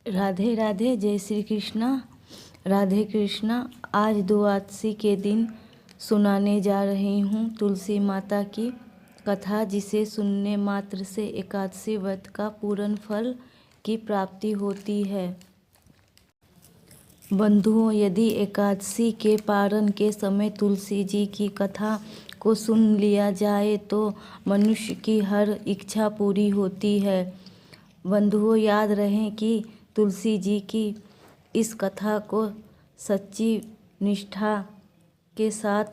राधे राधे। जय श्री कृष्णा। राधे कृष्णा। आज द्वादशी के दिन सुनाने जा रही हूँ तुलसी माता की कथा, जिसे सुनने मात्र से एकादशी व्रत का पूर्ण फल की प्राप्ति होती है। बंधुओं, यदि एकादशी के पारण के समय तुलसी जी की कथा को सुन लिया जाए तो मनुष्य की हर इच्छा पूरी होती है। बंधुओं, याद रहे कि तुलसी जी की इस कथा को सच्ची निष्ठा के साथ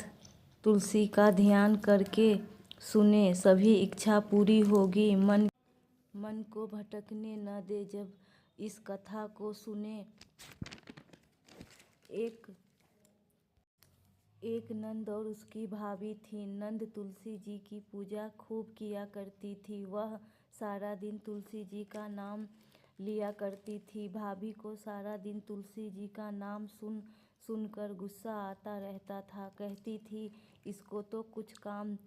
तुलसी का ध्यान करके सुने, सभी इच्छा पूरी होगी। मन को भटकने न दे। जब इस कथा को सुने, एक नंद और उसकी भाभी थी। नंद तुलसी जी की पूजा खूब किया करती थी। वह सारा दिन तुलसी जी का नाम लिया करती थी। भाभी को सारा दिन तुलसी जी का नाम सुनकर गुस्सा आता रहता था। कहती थी, इसको तो कुछ काम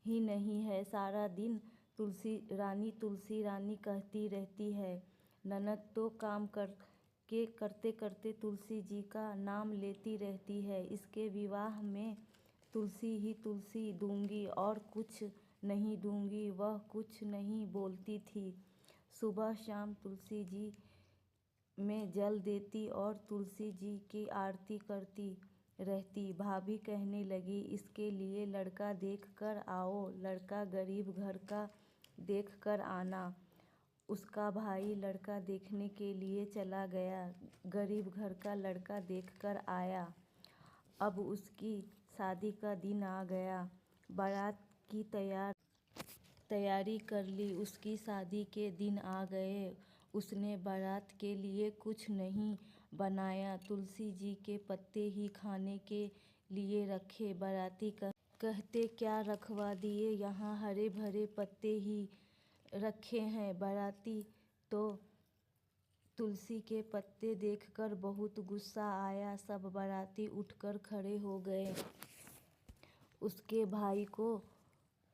ही नहीं है, सारा दिन तुलसी रानी कहती रहती है। ननद तो काम करते करते तुलसी जी का नाम लेती रहती है। इसके विवाह में तुलसी ही तुलसी दूंगी और कुछ नहीं दूंगी, वह कुछ नहीं बोलती थी। सुबह शाम तुलसी जी में जल देती और तुलसी जी की आरती करती रहती। भाभी कहने लगी, इसके लिए लड़का देख कर आओ, लड़का गरीब घर का देख कर आना। उसका भाई लड़का देखने के लिए चला गया। गरीब घर का लड़का देखकर आया। अब उसकी शादी का दिन आ गया। बारात की तैयारी कर ली। उसकी शादी के दिन आ गए। उसने बारात के लिए कुछ नहीं बनाया। तुलसी जी के पत्ते ही खाने के लिए रखे। बाराती कहते, क्या रखवा दिए, यहाँ हरे भरे पत्ते ही रखे हैं। बाराती तो तुलसी के पत्ते देखकर बहुत गुस्सा आया। सब बाराती उठकर खड़े हो गए। उसके भाई को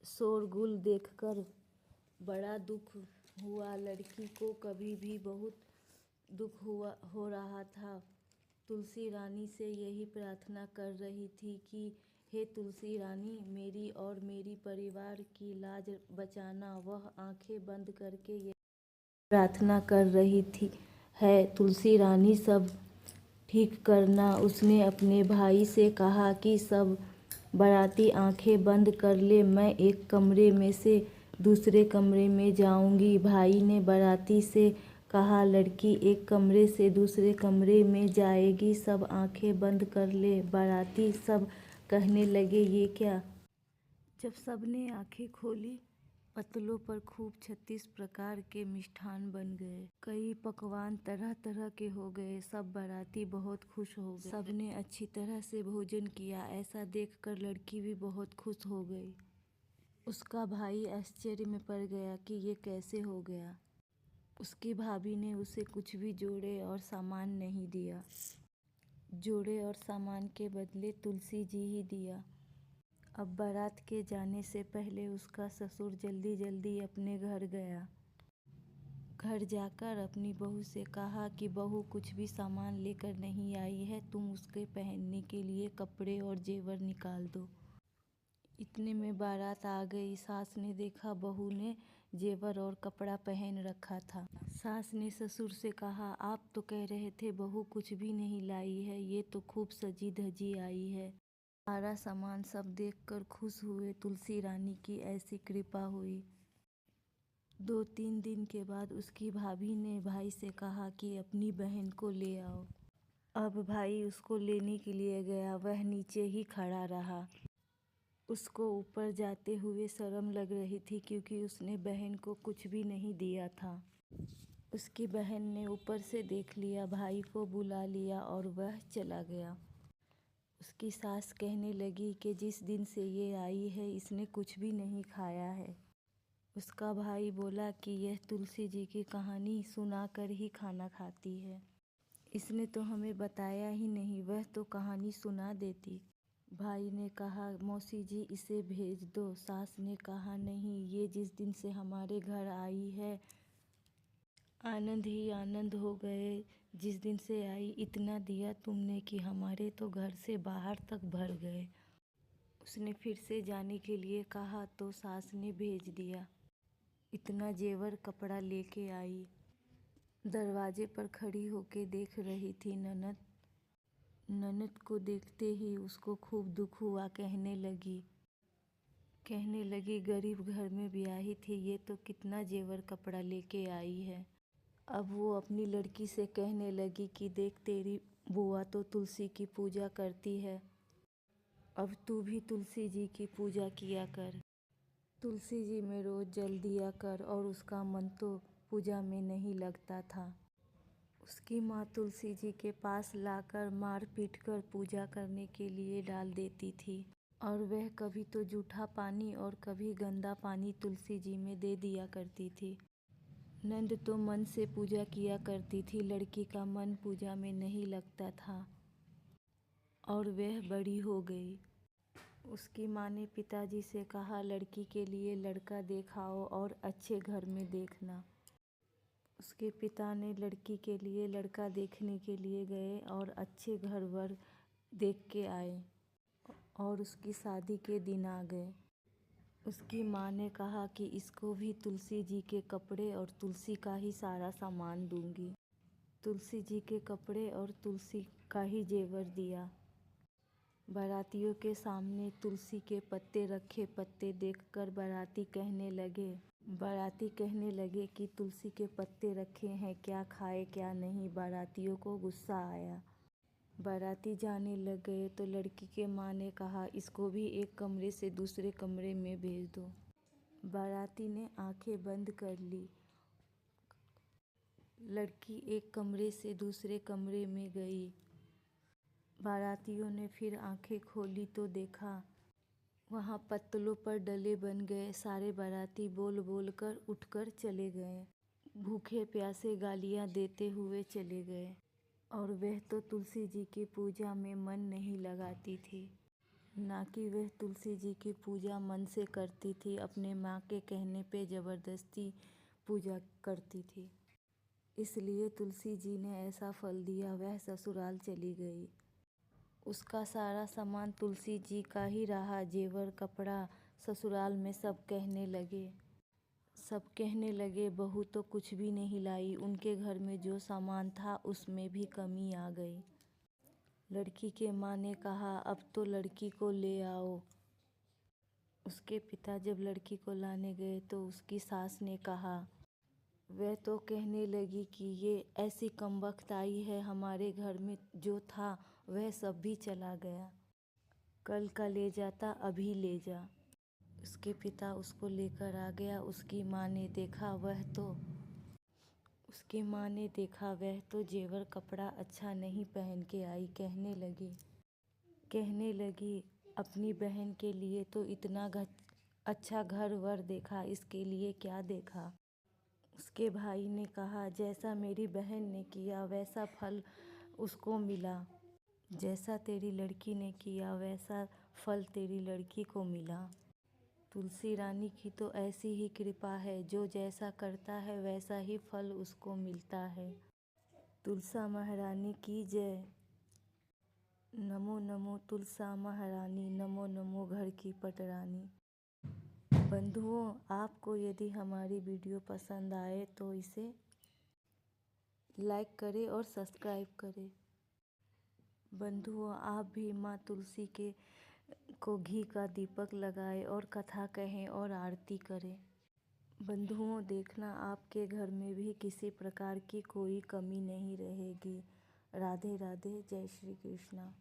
शोरगुल देखकर बड़ा दुख हुआ। लड़की को कभी भी बहुत दुख हो रहा था। तुलसी रानी से यही प्रार्थना कर रही थी कि हे तुलसी रानी, मेरी और मेरी परिवार की लाज बचाना। वह आंखें बंद करके ये प्रार्थना कर रही थी है, तुलसी रानी सब ठीक करना। उसने अपने भाई से कहा कि सब बाराती आंखें बंद कर ले, मैं एक कमरे में से दूसरे कमरे में जाऊंगी। भाई ने बाराती से कहा, लड़की एक कमरे से दूसरे कमरे में जाएगी, सब आंखें बंद कर ले। बाराती सब कहने लगे, ये क्या। जब सबने आंखें खोली, पतलों पर खूब 36 प्रकार के मिष्ठान बन गए। कई पकवान तरह तरह के हो गए। सब बाराती बहुत खुश हो गए। सबने अच्छी तरह से भोजन किया। ऐसा देखकर लड़की भी बहुत खुश हो गई। उसका भाई आश्चर्य में पड़ गया कि ये कैसे हो गया। उसकी भाभी ने उसे कुछ भी जोड़े और सामान नहीं दिया। जोड़े और सामान के बदले तुलसी जी ही दिया। अब बारात के जाने से पहले उसका ससुर जल्दी जल्दी अपने घर गया। घर जाकर अपनी बहू से कहा कि बहू, कुछ भी सामान लेकर नहीं आई है, तुम उसके पहनने के लिए कपड़े और जेवर निकाल दो। इतने में बारात आ गई। सास ने देखा बहू ने जेवर और कपड़ा पहन रखा था। सास ने ससुर से कहा, आप तो कह रहे थे बहू कुछ भी नहीं लाई है, ये तो खूब सजी धजी आई है। सारा सामान सब देखकर खुश हुए। तुलसी रानी की ऐसी कृपा हुई। 2-3 दिन के बाद उसकी भाभी ने भाई से कहा कि अपनी बहन को ले आओ। अब भाई उसको लेने के लिए गया। वह नीचे ही खड़ा रहा। उसको ऊपर जाते हुए शर्म लग रही थी, क्योंकि उसने बहन को कुछ भी नहीं दिया था। उसकी बहन ने ऊपर से देख लिया, भाई को बुला लिया और वह चला गया। उसकी सास कहने लगी कि जिस दिन से ये आई है, इसने कुछ भी नहीं खाया है। उसका भाई बोला कि यह तुलसी जी की कहानी सुनाकर ही खाना खाती है। इसने तो हमें बताया ही नहीं, वह तो कहानी सुना देती। भाई ने कहा, मौसी जी इसे भेज दो। सास ने कहा, नहीं, ये जिस दिन से हमारे घर आई है, आनंद ही आनंद हो गए जिस दिन से आई। इतना दिया तुमने कि हमारे तो घर से बाहर तक भर गए। उसने फिर से जाने के लिए कहा तो सास ने भेज दिया। इतना जेवर कपड़ा लेके आई। दरवाजे पर खड़ी होके देख रही थी ननद। ननद को देखते ही उसको खूब दुख हुआ। कहने लगी गरीब घर में ब्याही थी, ये तो कितना जेवर कपड़ा लेके आई है। अब वो अपनी लड़की से कहने लगी कि देख तेरी बुआ तो तुलसी की पूजा करती है, अब तू भी तुलसी जी की पूजा किया कर। तुलसी जी में रोज जल दिया कर। और उसका मन तो पूजा में नहीं लगता था। उसकी माँ तुलसी जी के पास लाकर मार पीट कर पूजा करने के लिए डाल देती थी। और वह कभी तो जूठा पानी और कभी गंदा पानी तुलसी जी में दे दिया करती थी। नंद तो मन से पूजा किया करती थी, लड़की का मन पूजा में नहीं लगता था। और वह बड़ी हो गई। उसकी माँ ने पिताजी से कहा लड़की के लिए लड़का देखाओ और अच्छे घर में देखना। उसके पिता ने लड़की के लिए लड़का देखने के लिए गए और अच्छे घर वर देख के आए और उसकी शादी के दिन आ गए। उसकी माँ ने कहा कि इसको भी तुलसी जी के कपड़े और तुलसी का ही सारा सामान दूंगी। तुलसी जी के कपड़े और तुलसी का ही जेवर दिया। बारातियों के सामने तुलसी के पत्ते रखे। पत्ते देखकर बाराती कहने लगे कि तुलसी के पत्ते रखे हैं, क्या खाए क्या नहीं। बारातियों को गुस्सा आया। बाराती जाने लग गए तो लड़की के माँ ने कहा इसको भी एक कमरे से दूसरे कमरे में भेज दो। बाराती ने आंखें बंद कर ली। लड़की एक कमरे से दूसरे कमरे में गई। बारातियों ने फिर आंखें खोली तो देखा वहाँ पत्तलों पर डले बन गए। सारे बाराती बोल बोल कर उठकर चले गए। भूखे प्यासे गालियाँ देते हुए चले गए। और वह तो तुलसी जी की पूजा में मन नहीं लगाती थी, ना कि वह तुलसी जी की पूजा मन से करती थी। अपने माँ के कहने पे ज़बरदस्ती पूजा करती थी। इसलिए तुलसी जी ने ऐसा फल दिया। वह ससुराल चली गई। उसका सारा सामान तुलसी जी का ही रहा, जेवर कपड़ा। ससुराल में सब कहने लगे बहू तो कुछ भी नहीं लाई। उनके घर में जो सामान था उसमें भी कमी आ गई। लड़की के माँ ने कहा अब तो लड़की को ले आओ। उसके पिता जब लड़की को लाने गए तो उसकी सास ने कहा, वह तो कहने लगी कि ये ऐसी कमबख्त आई है, हमारे घर में जो था वह सब भी चला गया। कल का ले जाता, अभी ले जा। उसके पिता उसको लेकर आ गया। उसकी माँ ने देखा वह तो जेवर कपड़ा अच्छा नहीं पहन के आई। कहने लगी अपनी बहन के लिए तो इतना अच्छा घर वर देखा, इसके लिए क्या देखा। उसके भाई ने कहा जैसा मेरी बहन ने किया वैसा फल उसको मिला, जैसा तेरी लड़की ने किया वैसा फल तेरी लड़की को मिला। तुलसी रानी की तो ऐसी ही कृपा है, जो जैसा करता है वैसा ही फल उसको मिलता है। तुलसा महारानी की जय। नमो नमो तुलसा महारानी, नमो नमो घर की पटरानी। बंधुओं, आपको यदि हमारी वीडियो पसंद आए तो इसे लाइक करें और सब्सक्राइब करें। बंधुओं, आप भी माँ तुलसी को घी का दीपक लगाएं और कथा कहें और आरती करें। बंधुओं, देखना आपके घर में भी किसी प्रकार की कोई कमी नहीं रहेगी। राधे राधे, जय श्री कृष्णा।